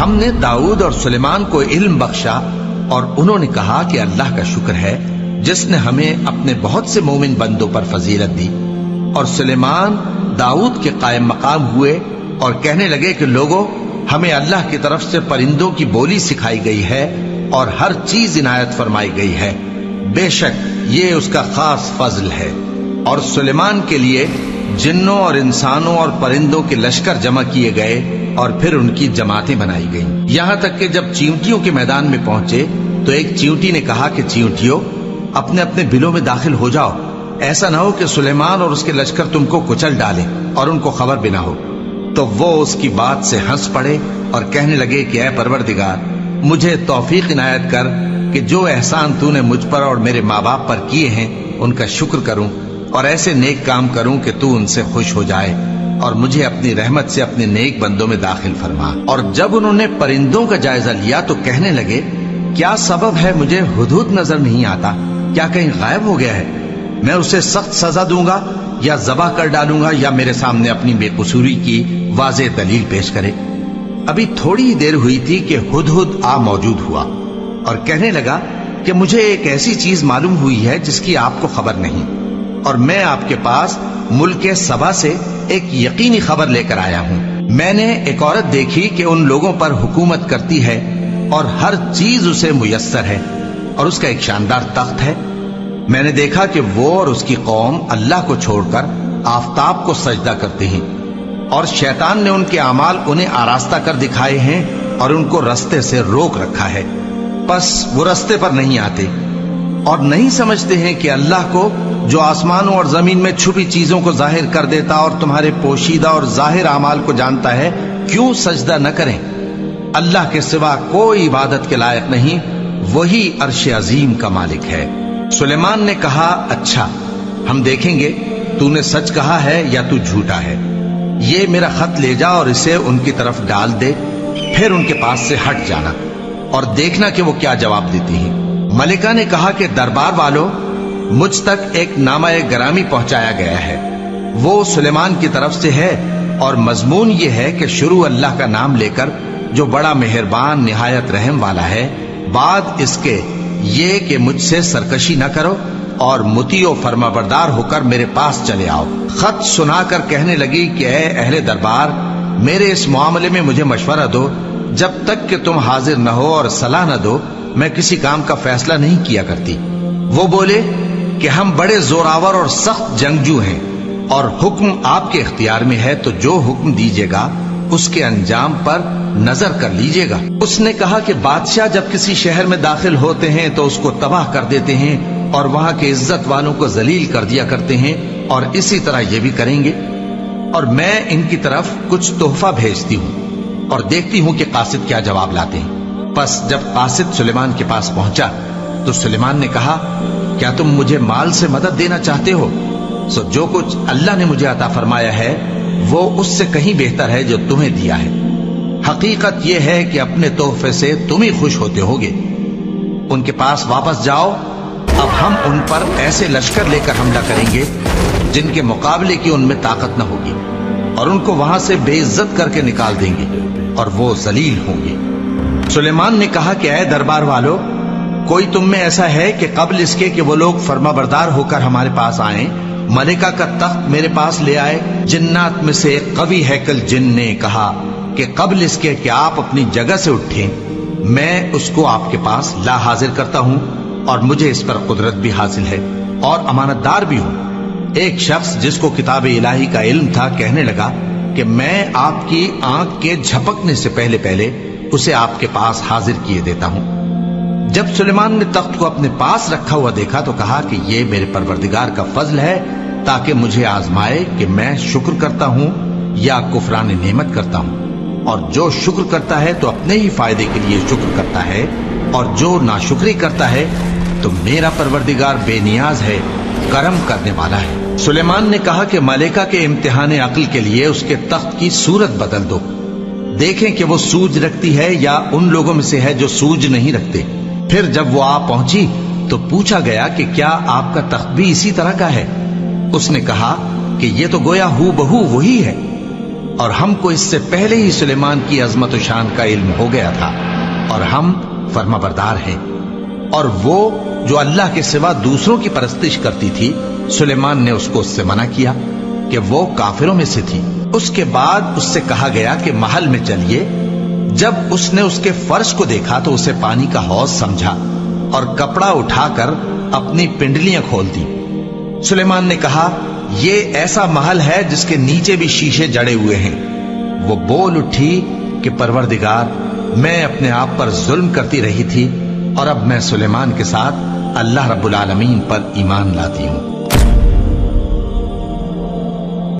ہم نے داؤد اور سلیمان کو علم بخشا اور انہوں نے کہا کہ اللہ کا شکر ہے جس نے ہمیں اپنے بہت سے مومن بندوں پر فضیلت دی۔ اور سلیمان داؤد کے قائم مقام ہوئے اور کہنے لگے کہ لوگوں، ہمیں اللہ کی طرف سے پرندوں کی بولی سکھائی گئی ہے اور ہر چیز عنایت فرمائی گئی ہے، بے شک یہ اس کا خاص فضل ہے۔ اور سلیمان کے لیے جنوں اور انسانوں اور پرندوں کے لشکر جمع کیے گئے اور پھر ان کی جماعتیں بنائی گئیں، یہاں تک کہ جب چیونٹیوں کے میدان میں پہنچے تو ایک چیونٹی نے کہا کہ چیونٹیوں، اپنے اپنے بلوں میں داخل ہو جاؤ، ایسا نہ ہو کہ سلیمان اور اس کے لشکر تم کو کچل ڈالے اور ان کو خبر بھی نہ ہو۔ تو وہ اس کی بات سے ہنس پڑے اور کہنے لگے کہ اے پروردگار، مجھے توفیق عنایت کر کہ جو احسان تو نے مجھ پر اور میرے ماں باپ پر کیے ہیں ان کا شکر کروں اور ایسے نیک کام کروں کہ تو ان سے خوش ہو جائے اور مجھے اپنی رحمت سے اپنے نیک بندوں میں داخل فرما۔ اور جب انہوں نے پرندوں کا جائزہ لیا تو کہنے لگے، کیا سبب ہے مجھے ہدہد نظر نہیں آتا؟ کیا کہیں غائب ہو گیا ہے؟ میں اسے سخت سزا دوں گا یا ذبح کر ڈالوں گا یا میرے سامنے اپنی بے قصوری کی واضح دلیل پیش کرے۔ ابھی تھوڑی ہی دیر ہوئی تھی کہ ہدہد آ موجود ہوا اور کہنے لگا کہ مجھے ایک ایسی چیز معلوم ہوئی ہے جس کی آپ کو خبر نہیں، اور میں آپ کے پاس ملک سبا سے ایک یقینی خبر لے کر آیا ہوں۔ میں نے ایک عورت دیکھی کہ ان لوگوں پر حکومت کرتی ہے اور ہر چیز اسے میسر ہے اور اس کا ایک شاندار تخت ہے۔ میں نے دیکھا کہ وہ اور اس کی قوم اللہ کو چھوڑ کر آفتاب کو سجدہ کرتے ہیں، اور شیطان نے ان کے اعمال انہیں آراستہ کر دکھائے ہیں اور ان کو رستے سے روک رکھا ہے، پس وہ رستے پر نہیں آتے اور نہیں سمجھتے ہیں کہ اللہ کو جو آسمانوں اور زمین میں چھپی چیزوں کو ظاہر کر دیتا اور تمہارے پوشیدہ اور ظاہر اعمال کو جانتا ہے، کیوں سجدہ نہ کریں؟ اللہ کے سوا کوئی عبادت کے لائق نہیں، وہی عرش عظیم کا مالک ہے۔ سلیمان نے کہا، اچھا ہم دیکھیں گے تو نے سچ کہا ہے یا تو جھوٹا ہے۔ یہ میرا خط لے جا اور اسے ان کی طرف ڈال دے، پھر ان کے پاس سے ہٹ جانا اور دیکھنا کہ وہ کیا جواب دیتی ہیں۔ ملکہ نے کہا کہ دربار والوں، مجھ تک ایک نامہ گرامی پہنچایا گیا ہے، وہ سلیمان کی طرف سے ہے اور مضمون یہ ہے کہ شروع اللہ کا نام لے کر جو بڑا مہربان نہایت رحم والا ہے، بعد اس کے یہ کہ مجھ سے سرکشی نہ کرو اور مطیع و فرما بردار ہو کر میرے پاس چلے آؤ۔ خط سنا کر کہنے لگی کہ اے اہل دربار، میرے اس معاملے میں مجھے مشورہ دو، جب تک کہ تم حاضر نہ ہو اور صلاح نہ دو میں کسی کام کا فیصلہ نہیں کیا کرتی۔ وہ بولے کہ ہم بڑے زوراور اور سخت جنگجو ہیں اور حکم آپ کے اختیار میں ہے، تو جو حکم دیجیے گا اس کے انجام پر نظر کر لیجیے گا۔ اس نے کہا کہ بادشاہ جب کسی شہر میں داخل ہوتے ہیں تو اس کو تباہ کر دیتے ہیں اور وہاں کے عزت والوں کو ذلیل کر دیا کرتے ہیں، اور اسی طرح یہ بھی کریں گے، اور میں ان کی طرف کچھ تحفہ بھیجتی ہوں اور دیکھتی ہوں کہ قاصد کیا جواب لاتے ہیں۔ پس جب قاصد سلیمان کے پاس پہنچا تو سلیمان نے کہا، کیا تم مجھے مال سے مدد دینا چاہتے ہو؟ سو جو کچھ اللہ نے مجھے عطا فرمایا ہے وہ اس سے کہیں بہتر ہے جو تمہیں دیا ہے۔ حقیقت یہ ہے کہ اپنے تحفے سے تم ہی خوش ہوتے ہوگے۔ ان کے پاس واپس جاؤ، اب ہم ان پر ایسے لشکر لے کر حملہ کریں گے جن کے مقابلے کی ان میں طاقت نہ ہوگی، اور ان کو وہاں سے بے عزت کر کے نکال دیں گے اور وہ ذلیل ہوں گے۔ سلیمان نے کہا کہ اے دربار والو، کوئی تم میں ایسا ہے کہ قبل اس کے کہ وہ لوگ فرما بردار ہو کر ہمارے پاس آئیں، ملکہ کا تخت میرے پاس لے آئے؟ جنات میں سے ایک قوی ہیکل جن نے کہا کہ قبل اس کے کہ آپ اپنی جگہ سے اٹھیں میں اس کو آپ کے پاس لا حاضر کرتا ہوں، اور مجھے اس پر قدرت بھی حاصل ہے اور امانت دار بھی ہوں۔ ایک شخص جس کو کتاب الہی کا علم تھا کہنے لگا کہ میں آپ کی آنکھ کے جھپکنے سے پہلے پہلے اسے آپ کے پاس حاضر کیے دیتا ہوں۔ جب سلیمان نے تخت کو اپنے پاس رکھا ہوا دیکھا تو کہا کہ یہ میرے پروردگار کا فضل ہے تاکہ مجھے آزمائے کہ میں شکر کرتا ہوں یا کفران نعمت کرتا ہوں، اور جو شکر کرتا ہے تو اپنے ہی فائدے کے لیے شکر کرتا ہے، اور جو ناشکری کرتا ہے تو میرا پروردگار بے نیاز ہے، کرم کرنے والا ہے۔ سلیمان نے کہا کہ ملکہ کے امتحان عقل کے لیے اس کے تخت کی صورت بدل دو، دیکھیں کہ وہ سوج رکھتی ہے یا ان لوگوں میں سے ہے جو سوج نہیں رکھتے۔ پھر جب وہ آ پہنچی تو پوچھا گیا کہ کیا آپ کا تخت بھی اسی طرح کا ہے؟ اس نے کہا کہ یہ تو گویا ہو بہو وہی ہے۔ اور ہم کو اس سے پہلے ہی سلیمان کی عظمت و شان کا علم ہو گیا تھا، اور ہم فرما بردار ہیں۔ اور وہ جو اللہ کے سوا دوسروں کی پرستش کرتی تھی، سلیمان نے اس کو اس سے منع کیا کہ وہ کافروں میں سے تھی۔ اس کے بعد اس سے کہا گیا کہ محل میں چلیے۔ جب اس نے اس کے فرش کو دیکھا تو اسے پانی کا حوض سمجھا اور کپڑا اٹھا کر اپنی پنڈلیاں کھول دی۔ سلیمان نے کہا، یہ ایسا محل ہے جس کے نیچے بھی شیشے جڑے ہوئے ہیں۔ وہ بول اٹھی کہ پروردگار، میں اپنے آپ پر ظلم کرتی رہی تھی، اور اب میں سلیمان کے ساتھ اللہ رب العالمین پر ایمان لاتی ہوں۔